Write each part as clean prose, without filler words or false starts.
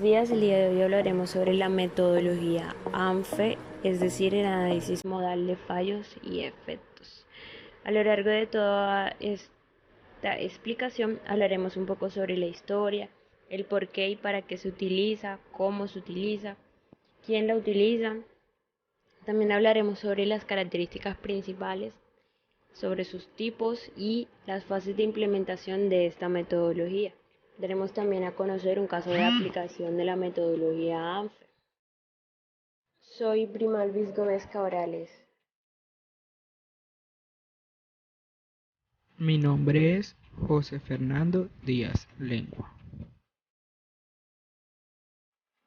días, el día de hoy hablaremos sobre la metodología ANFE, es decir, el análisis modal de fallos y efectos. A lo largo de toda esta explicación hablaremos un poco sobre la historia, el por qué y para qué se utiliza, cómo se utiliza, quién la utiliza. También hablaremos sobre las características principales, sobre sus tipos y las fases de implementación de esta metodología. Daremos también a conocer un caso de aplicación de la metodología ANFE. Soy Primalvis Gómez Cabrales. Mi nombre es José Fernando Díaz Lengua.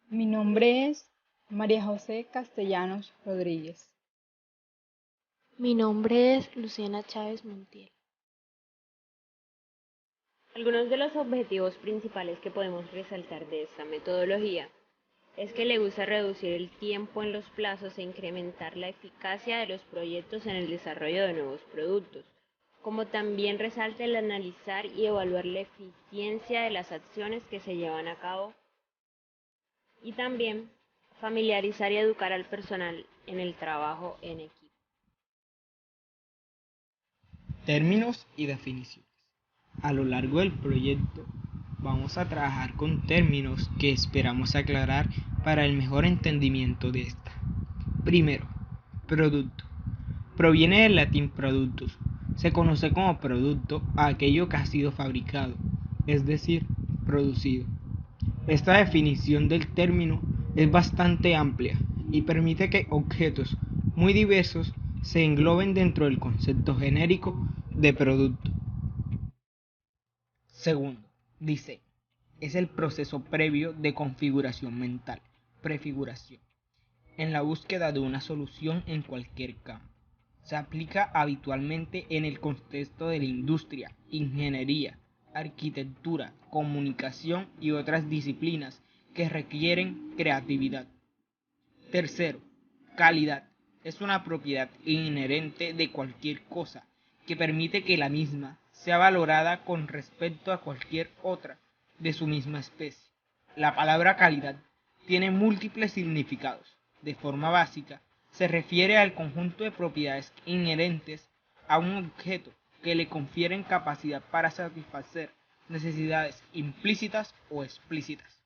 Mi nombre es María José Castellanos Rodríguez. Mi nombre es Luciana Chávez Montiel. Algunos de los objetivos principales que podemos resaltar de esta metodología es que le gusta reducir el tiempo en los plazos e incrementar la eficacia de los proyectos en el desarrollo de nuevos productos, como también resalta el analizar y evaluar la eficiencia de las acciones que se llevan a cabo y también familiarizar y educar al personal en el trabajo en equipo. Términos y definiciones. A lo largo del proyecto vamos a trabajar con términos que esperamos aclarar para el mejor entendimiento de esta. Primero, producto. Proviene del latín productus. Se conoce como producto a aquello que ha sido fabricado, es decir, producido. Esta definición del término es bastante amplia y permite que objetos muy diversos se engloben dentro del concepto genérico de producto. Segundo, diseño. Es el proceso previo de configuración mental, prefiguración, en la búsqueda de una solución en cualquier campo. Se aplica habitualmente en el contexto de la industria, ingeniería, arquitectura, comunicación y otras disciplinas que requieren creatividad. Tercero, calidad. Es una propiedad inherente de cualquier cosa que permite que la misma sea valorada con respecto a cualquier otra de su misma especie. La palabra calidad tiene múltiples significados. De forma básica, se refiere al conjunto de propiedades inherentes a un objeto que le confieren capacidad para satisfacer necesidades implícitas o explícitas.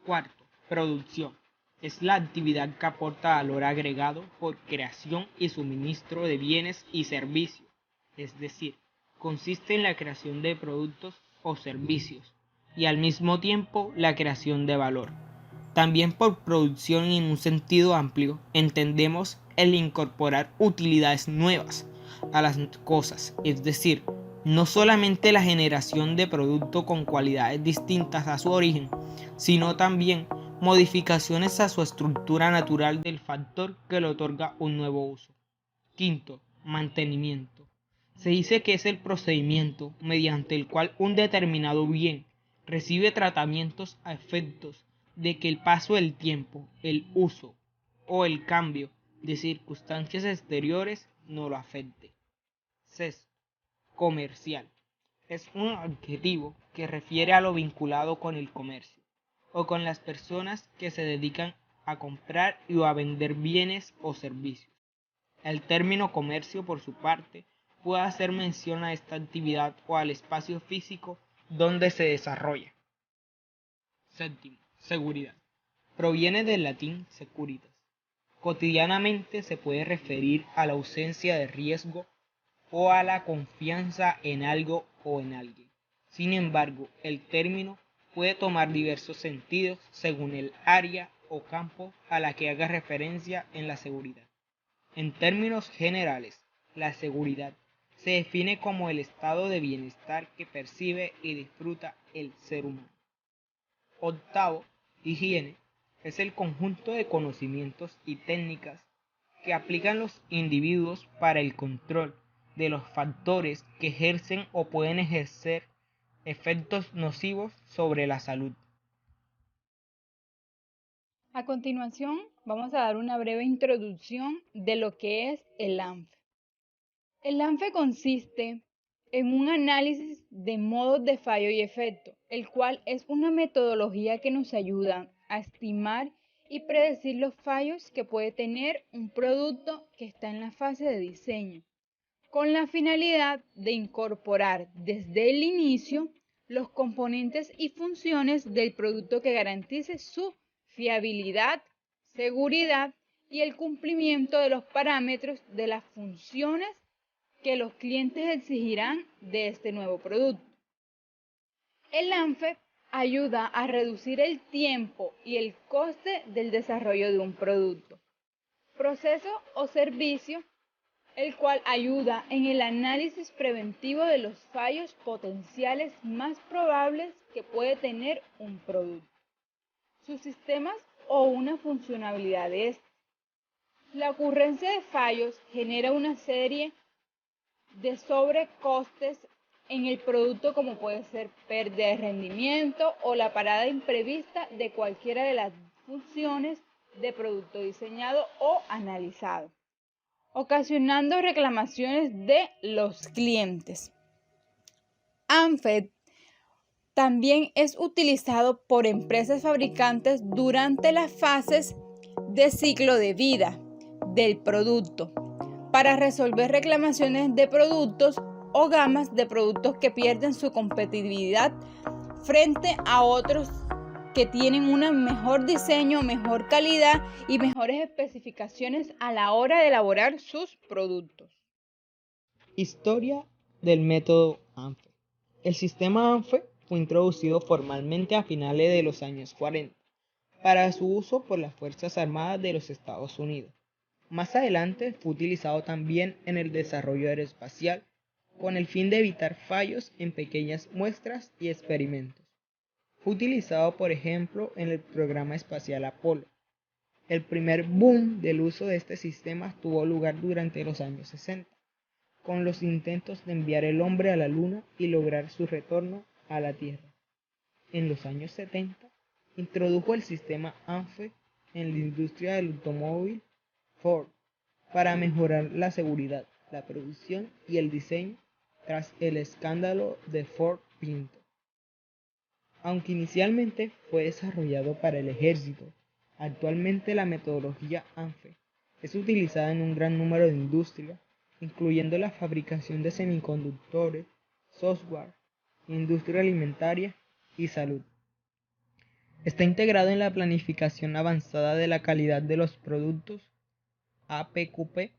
Cuarto, producción. Es la actividad que aporta valor agregado por creación y suministro de bienes y servicios, es decir, consiste en la creación de productos o servicios y al mismo tiempo la creación de valor. También por producción en un sentido amplio entendemos el incorporar utilidades nuevas a las cosas, es decir, no solamente la generación de producto con cualidades distintas a su origen, sino también modificaciones a su estructura natural del factor que le otorga un nuevo uso. Quinto, mantenimiento. Se dice que es el procedimiento mediante el cual un determinado bien recibe tratamientos a efectos de que el paso del tiempo, el uso o el cambio de circunstancias exteriores no lo afecte. Sexto, comercial. Es un adjetivo que refiere a lo vinculado con el comercio o con las personas que se dedican a comprar y a vender bienes o servicios. El término comercio, por su parte, puede hacer mención a esta actividad o al espacio físico donde se desarrolla. Séptimo, seguridad. Proviene del latín securitas. Cotidianamente se puede referir a la ausencia de riesgo o a la confianza en algo o en alguien. Sin embargo, el término puede tomar diversos sentidos según el área o campo a la que haga referencia en la seguridad. En términos generales, la seguridad se define como el estado de bienestar que percibe y disfruta el ser humano. Octavo, higiene, es el conjunto de conocimientos y técnicas que aplican los individuos para el control de los factores que ejercen o pueden ejercer efectos nocivos sobre la salud. A continuación, vamos a dar una breve introducción de lo que es el ANFE. El ANFE consiste en un análisis de modos de fallo y efecto, el cual es una metodología que nos ayuda a estimar y predecir los fallos que puede tener un producto que está en la fase de diseño, con la finalidad de incorporar desde el inicio los componentes y funciones del producto que garantice su fiabilidad, seguridad y el cumplimiento de los parámetros de las funciones que los clientes exigirán de este nuevo producto. El ANFE ayuda a reducir el tiempo y el coste del desarrollo de un producto, proceso o servicio, el cual ayuda en el análisis preventivo de los fallos potenciales más probables que puede tener un producto, sus sistemas o una funcionalidad de este. La ocurrencia de fallos genera una serie de sobrecostes en el producto, como puede ser pérdida de rendimiento o la parada imprevista de cualquiera de las funciones de producto diseñado o analizado, ocasionando reclamaciones de los clientes. ANFE también es utilizado por empresas fabricantes durante las fases de ciclo de vida del producto para resolver reclamaciones de productos o gamas de productos que pierden su competitividad frente a otros que tienen un mejor diseño, mejor calidad y mejores especificaciones a la hora de elaborar sus productos. Historia del método ANFE. El sistema ANFE fue introducido formalmente a finales de los años 40 para su uso por las Fuerzas Armadas de los Estados Unidos. Más adelante fue utilizado también en el desarrollo aeroespacial con el fin de evitar fallos en pequeñas muestras y experimentos. Fue utilizado, por ejemplo, en el programa espacial Apolo. El primer boom del uso de este sistema tuvo lugar durante los años 60, con los intentos de enviar el hombre a la Luna y lograr su retorno a la Tierra. En los años 70, introdujo el sistema ANFE en la industria del automóvil Ford para mejorar la seguridad, la producción y el diseño tras el escándalo de Ford Pinto. Aunque inicialmente fue desarrollado para el ejército, actualmente la metodología ANFE es utilizada en un gran número de industrias, incluyendo la fabricación de semiconductores, software, industria alimentaria y salud. Está integrado en la planificación avanzada de la calidad de los productos APQP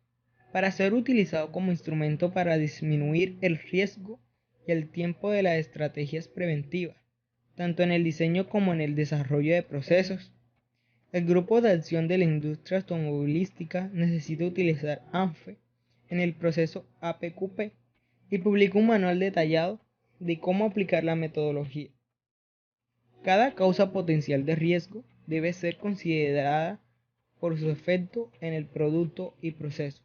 para ser utilizado como instrumento para disminuir el riesgo y el tiempo de las estrategias preventivas, tanto en el diseño como en el desarrollo de procesos. El Grupo de Acción de la Industria Automovilística necesita utilizar ANFE en el proceso APQP y publica un manual detallado de cómo aplicar la metodología. Cada causa potencial de riesgo debe ser considerada por su efecto en el producto y proceso,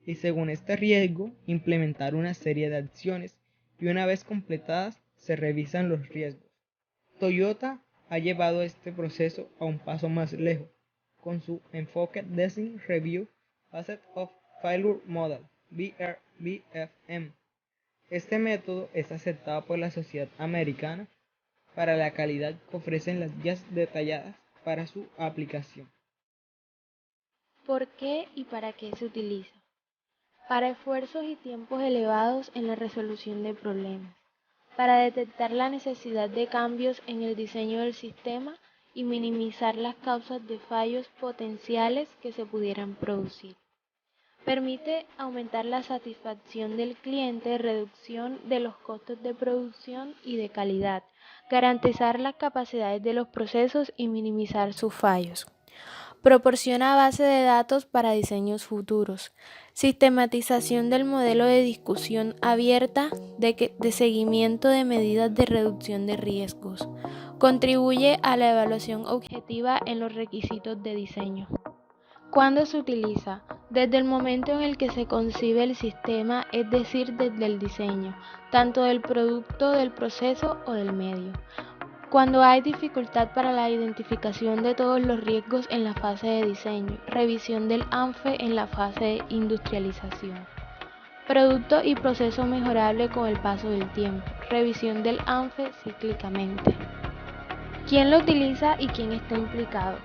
y según este riesgo, implementar una serie de acciones y una vez completadas, se revisan los riesgos. Toyota ha llevado este proceso a un paso más lejos, con su enfoque Design Review Asset of Failure Model, BFM. Este método es aceptado por la Sociedad Americana para la Calidad, que ofrecen las guías detalladas para su aplicación. ¿Por qué y para qué se utiliza? Para esfuerzos y tiempos elevados en la resolución de problemas, para detectar la necesidad de cambios en el diseño del sistema y minimizar las causas de fallos potenciales que se pudieran producir. Permite aumentar la satisfacción del cliente, reducción de los costos de producción y de calidad, garantizar las capacidades de los procesos y minimizar sus fallos. Proporciona base de datos para diseños futuros, sistematización del modelo de discusión abierta de seguimiento de medidas de reducción de riesgos, contribuye a la evaluación objetiva en los requisitos de diseño. ¿Cuándo se utiliza? Desde el momento en el que se concibe el sistema, es decir, desde el diseño, tanto del producto, del proceso o del medio. Cuando hay dificultad para la identificación de todos los riesgos en la fase de diseño, revisión del ANFE en la fase de industrialización. Producto y proceso mejorable con el paso del tiempo. Revisión del ANFE cíclicamente. ¿Quién lo utiliza y quién está implicado?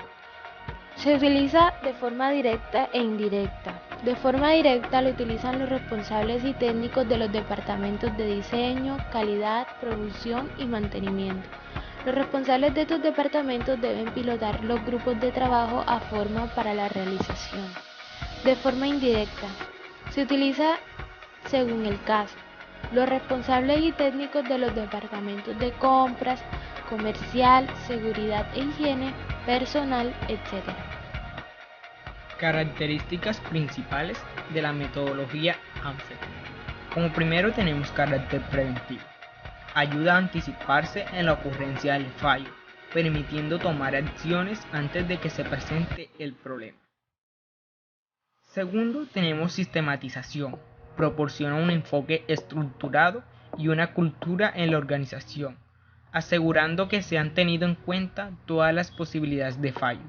Se utiliza de forma directa e indirecta. De forma directa lo utilizan los responsables y técnicos de los departamentos de diseño, calidad, producción y mantenimiento. Los responsables de estos departamentos deben pilotar los grupos de trabajo a forma para la realización. De forma indirecta, se utiliza según el caso. Los responsables y técnicos de los departamentos de compras, comercial, seguridad e higiene, personal, etc. Características principales de la metodología ANFE. Como primero tenemos carácter preventivo. Ayuda a anticiparse en la ocurrencia del fallo, permitiendo tomar acciones antes de que se presente el problema. Segundo, tenemos sistematización. Proporciona un enfoque estructurado y una cultura en la organización, asegurando que se han tenido en cuenta todas las posibilidades de fallo.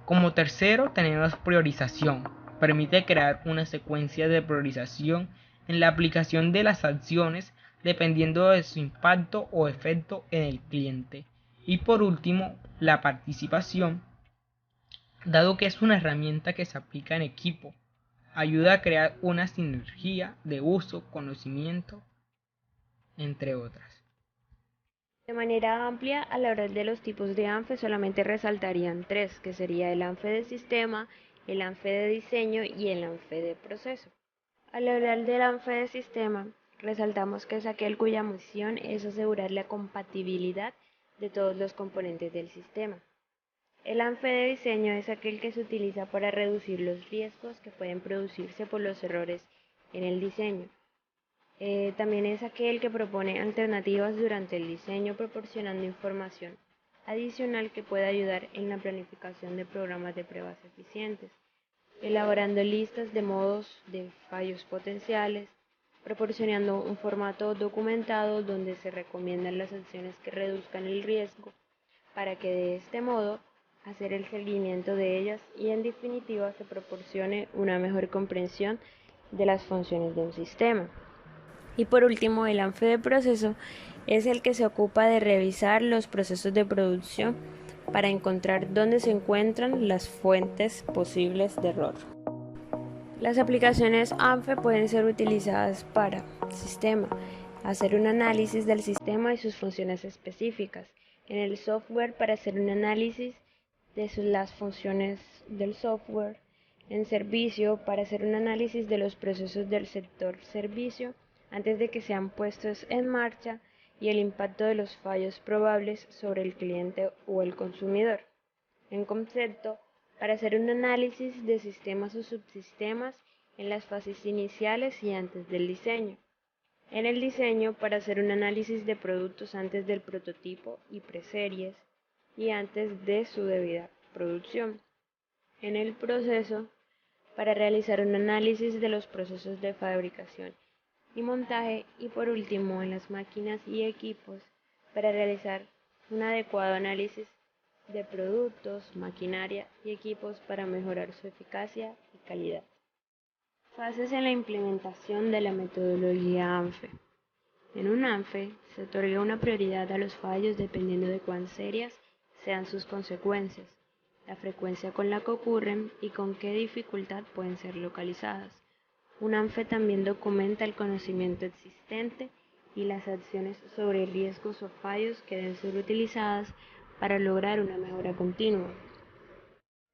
Como tercero, tenemos priorización. Permite crear una secuencia de priorización en la aplicación de las acciones dependiendo de su impacto o efecto en el cliente. Y por último, la participación, dado que es una herramienta que se aplica en equipo, ayuda a crear una sinergia de uso, conocimiento, entre otras. De manera amplia, al hablar de los tipos de ANFE solamente resaltarían tres, que sería el ANFE de sistema, el ANFE de diseño y el ANFE de proceso. Al hablar del ANFE de sistema, resaltamos que es aquel cuya misión es asegurar la compatibilidad de todos los componentes del sistema. El ANFE de diseño es aquel que se utiliza para reducir los riesgos que pueden producirse por los errores en el diseño. También es aquel que propone alternativas durante el diseño, proporcionando información adicional que pueda ayudar en la planificación de programas de pruebas eficientes, elaborando listas de modos de fallos potenciales, proporcionando un formato documentado donde se recomiendan las acciones que reduzcan el riesgo, para que de este modo hacer el seguimiento de ellas y en definitiva se proporcione una mejor comprensión de las funciones de un sistema. Y por último, el ANFE de proceso es el que se ocupa de revisar los procesos de producción para encontrar dónde se encuentran las fuentes posibles de error. Las aplicaciones ANFE pueden ser utilizadas para sistema, hacer un análisis del sistema y sus funciones específicas, en el software para hacer un análisis de las funciones del software, en servicio para hacer un análisis de los procesos del sector servicio antes de que sean puestos en marcha y el impacto de los fallos probables sobre el cliente o el consumidor. En concepto, para hacer un análisis de sistemas o subsistemas en las fases iniciales y antes del diseño. En el diseño, para hacer un análisis de productos antes del prototipo y preseries y antes de su debida producción. En el proceso, para realizar un análisis de los procesos de fabricación y montaje y por último en las máquinas y equipos para realizar un adecuado análisis de productos, maquinaria y equipos para mejorar su eficacia y calidad. Fases en la implementación de la metodología ANFE. En un ANFE se otorga una prioridad a los fallos dependiendo de cuán serias sean sus consecuencias, la frecuencia con la que ocurren y con qué dificultad pueden ser localizadas. Un ANFE también documenta el conocimiento existente y las acciones sobre riesgos o fallos que deben ser utilizadas para lograr una mejora continua.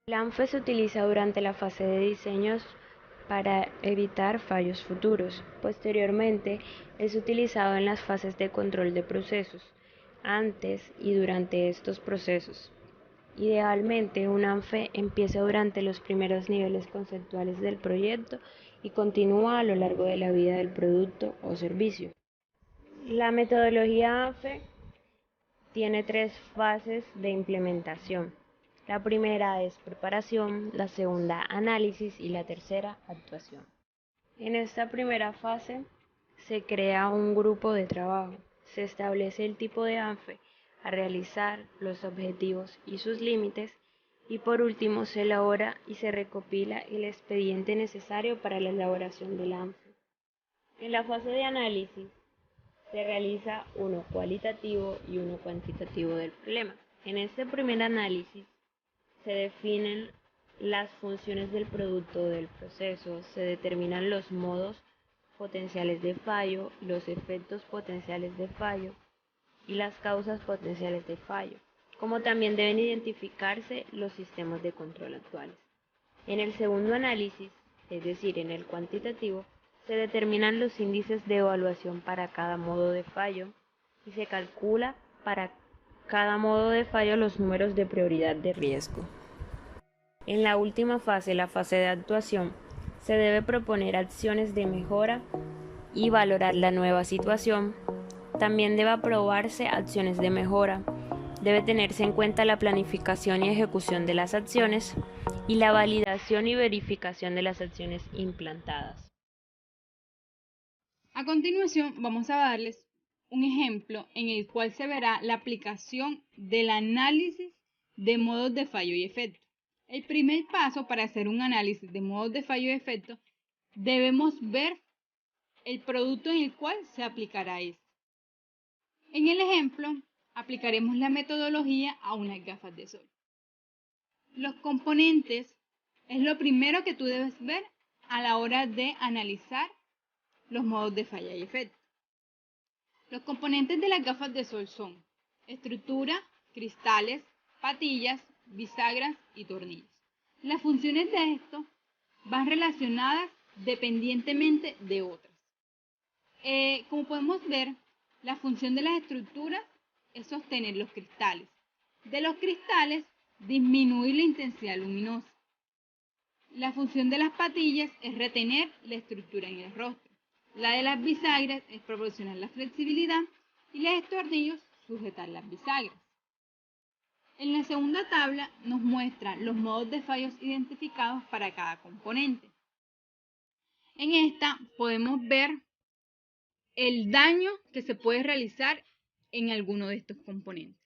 El ANFE se utiliza durante la fase de diseños para evitar fallos futuros. Posteriormente, es utilizado en las fases de control de procesos, antes y durante estos procesos. Idealmente, un ANFE empieza durante los primeros niveles conceptuales del proyecto y continúa a lo largo de la vida del producto o servicio. La metodología ANFE tiene tres fases de implementación. La primera es preparación, la segunda análisis y la tercera actuación. En esta primera fase se crea un grupo de trabajo, se establece el tipo de ANFE a realizar, los objetivos y sus límites y por último se elabora y se recopila el expediente necesario para la elaboración del ANFE. En la fase de análisis se realiza uno cualitativo y uno cuantitativo del problema. En este primer análisis se definen las funciones del producto o del proceso, se determinan los modos potenciales de fallo, los efectos potenciales de fallo y las causas potenciales de fallo, como también deben identificarse los sistemas de control actuales. En el segundo análisis, es decir, en el cuantitativo, se determinan los índices de evaluación para cada modo de fallo y se calcula para cada modo de fallo los números de prioridad de riesgo. En la última fase, la fase de actuación, se debe proponer acciones de mejora y valorar la nueva situación. También debe aprobarse acciones de mejora. Debe tenerse en cuenta la planificación y ejecución de las acciones y la validación y verificación de las acciones implantadas. A continuación, vamos a darles un ejemplo en el cual se verá la aplicación del análisis de modos de fallo y efecto. El primer paso para hacer un análisis de modos de fallo y efecto, debemos ver el producto en el cual se aplicará esto. En el ejemplo, aplicaremos la metodología a unas gafas de sol. Los componentes es lo primero que tú debes ver a la hora de analizar los modos de falla y efecto. Los componentes de las gafas de sol son estructura, cristales, patillas, bisagras y tornillos. Las funciones de estos van relacionadas dependientemente de otras. Como podemos ver, la función de las estructuras es sostener los cristales. De los cristales, disminuir la intensidad luminosa. La función de las patillas es retener la estructura en el rostro. La de las bisagras es proporcionar la flexibilidad y la de los tornillos sujetar las bisagras. En la segunda tabla nos muestra los modos de fallos identificados para cada componente. En esta podemos ver el daño que se puede realizar en alguno de estos componentes.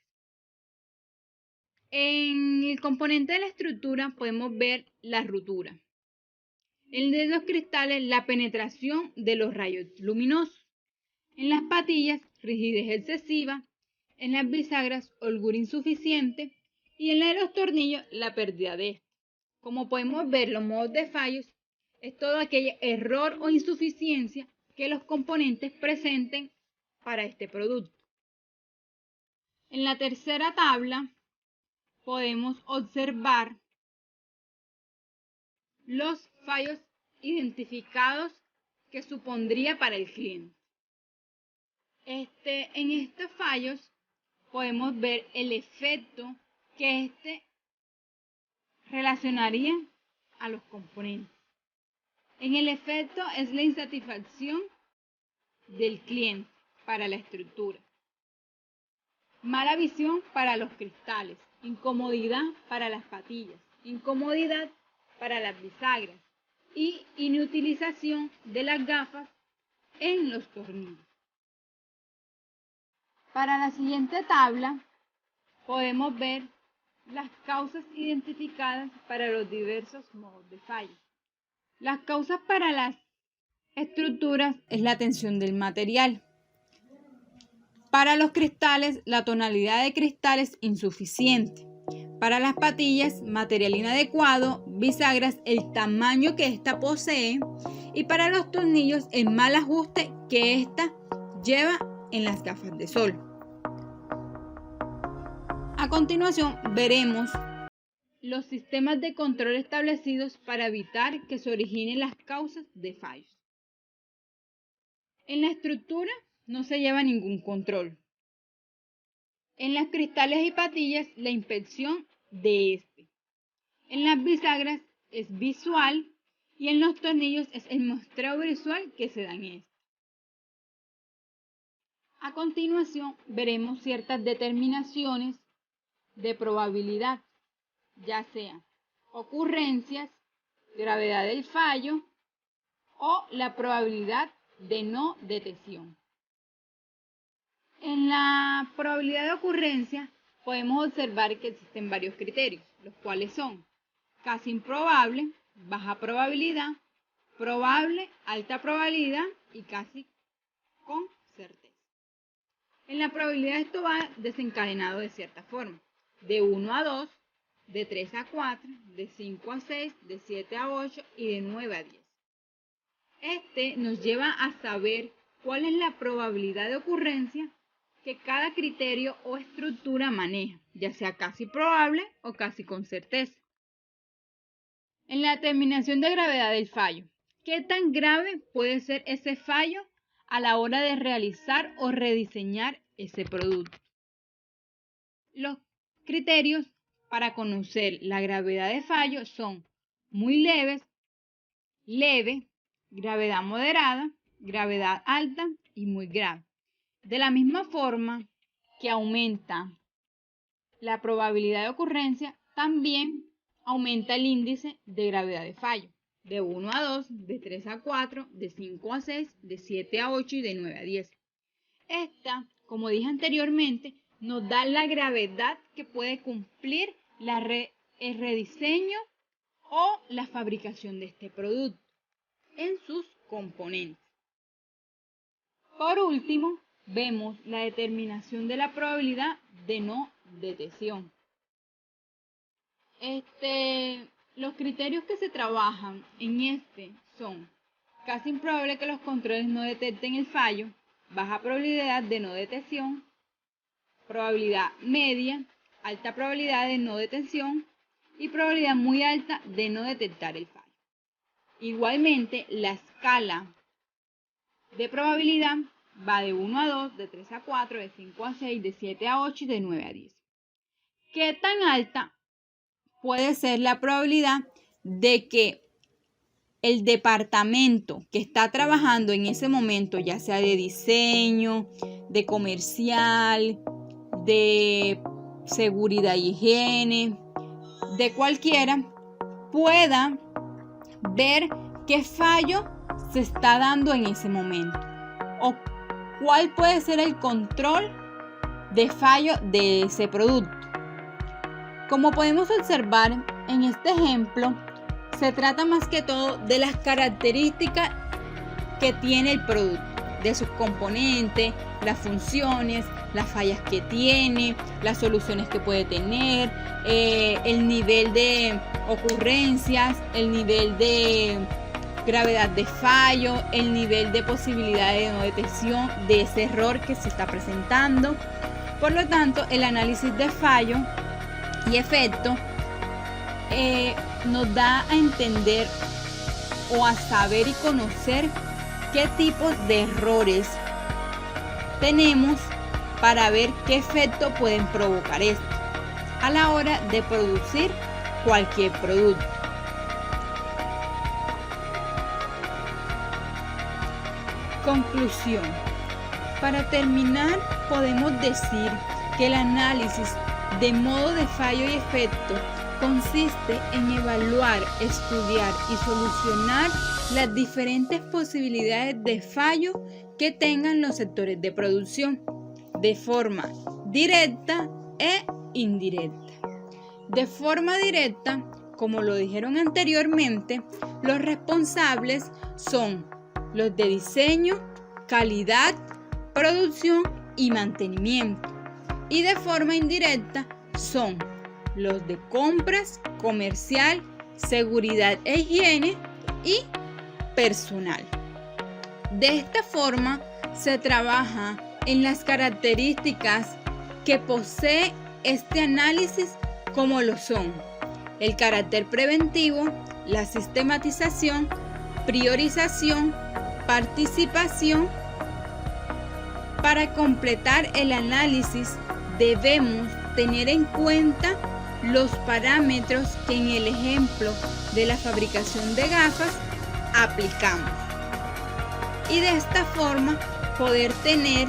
En el componente de la estructura podemos ver la rotura. En el de los cristales, la penetración de los rayos luminosos. En las patillas, rigidez excesiva. En las bisagras, holgura insuficiente. Y en la de los tornillos, la pérdida de estos. Como podemos ver, los modos de fallos es todo aquel error o insuficiencia que los componentes presenten para este producto. En la tercera tabla podemos observar los fallos identificados que supondría para el cliente. En estos fallos podemos ver el efecto que relacionaría a los componentes. En el efecto es la insatisfacción del cliente para la estructura, mala visión para los cristales, incomodidad para las patillas, incomodidad para las bisagras y inutilización de las gafas en los tornillos. Para la siguiente tabla podemos ver las causas identificadas para los diversos modos de fallo. Las causas para las estructuras es la tensión del material. Para los cristales, la tonalidad de cristales insuficiente. Para las patillas, material inadecuado, bisagras, el tamaño que ésta posee. Y para los tornillos, el mal ajuste que ésta lleva en las gafas de sol. A continuación, veremos los sistemas de control establecidos para evitar que se originen las causas de fallos. En la estructura no se lleva ningún control. En las cristales y patillas, la inspección de este. En las bisagras es visual y en los tornillos es el muestreo visual que se da en esto. A continuación, veremos ciertas determinaciones de probabilidad, ya sea ocurrencias, gravedad del fallo o la probabilidad de no detección. En la probabilidad de ocurrencia podemos observar que existen varios criterios, los cuales son casi improbable, baja probabilidad, probable, alta probabilidad y casi con certeza. En la probabilidad esto va desencadenado de cierta forma, de 1 a 2, de 3 a 4, de 5 a 6, de 7 a 8 y de 9 a 10. Este nos lleva a saber cuál es la probabilidad de ocurrencia que cada criterio o estructura maneja, ya sea casi probable o casi con certeza. En la determinación de gravedad del fallo, ¿qué tan grave puede ser ese fallo a la hora de realizar o rediseñar ese producto? Los criterios para conocer la gravedad de fallo son muy leves, leve, gravedad moderada, gravedad alta y muy grave. De la misma forma que aumenta la probabilidad de ocurrencia, también aumenta el índice de gravedad de fallo, de 1 a 2, de 3 a 4, de 5 a 6, de 7 a 8 y de 9 a 10. Esta, como dije anteriormente, nos da la gravedad que puede cumplir el rediseño o la fabricación de este producto en sus componentes. Por último, vemos la determinación de la probabilidad de no detección. Los criterios que se trabajan en son casi improbable que los controles no detecten el fallo, baja probabilidad de no detección, probabilidad media, alta probabilidad de no detección y probabilidad muy alta de no detectar el fallo. Igualmente, la escala de probabilidad va de 1 a 2, de 3 a 4, de 5 a 6, de 7 a 8 y de 9 a 10. ¿Qué tan alta puede ser la probabilidad de que el departamento que está trabajando en ese momento, ya sea de diseño, de comercial, de seguridad y higiene, de cualquiera, pueda ver qué fallo se está dando en ese momento o cuál puede ser el control de fallo de ese producto? Como podemos observar en este ejemplo, se trata más que todo de las características que tiene el producto, de sus componentes, las funciones, las fallas que tiene, las soluciones que puede tener, el nivel de ocurrencias, el nivel de gravedad de fallo, el nivel de posibilidad de no detección de ese error que se está presentando. Por lo tanto, el análisis de fallo y efecto nos da a entender o a saber y conocer qué tipos de errores tenemos para ver qué efecto pueden provocar esto a la hora de producir cualquier producto. Conclusión. Para terminar, podemos decir que el análisis de modo de fallo y efecto consiste en evaluar, estudiar y solucionar las diferentes posibilidades de fallo que tengan los sectores de producción, de forma directa e indirecta. De forma directa, como lo dijeron anteriormente, los responsables son los de diseño, calidad, producción y mantenimiento. Y de forma indirecta son los de compras, comercial, seguridad e higiene y personal. De esta forma se trabaja en las características que posee este análisis, como lo son el carácter preventivo, la sistematización, priorización, participación. Para completar el análisis debemos tener en cuenta los parámetros que en el ejemplo de la fabricación de gafas aplicamos y de esta forma poder tener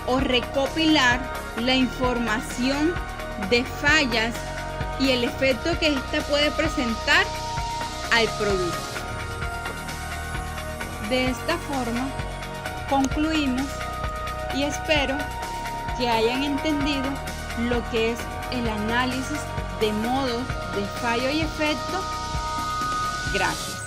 o recopilar la información de fallas y el efecto que ésta puede presentar al producto. De esta forma concluimos y espero que hayan entendido lo que es el análisis de modos de fallo y efecto. Gracias.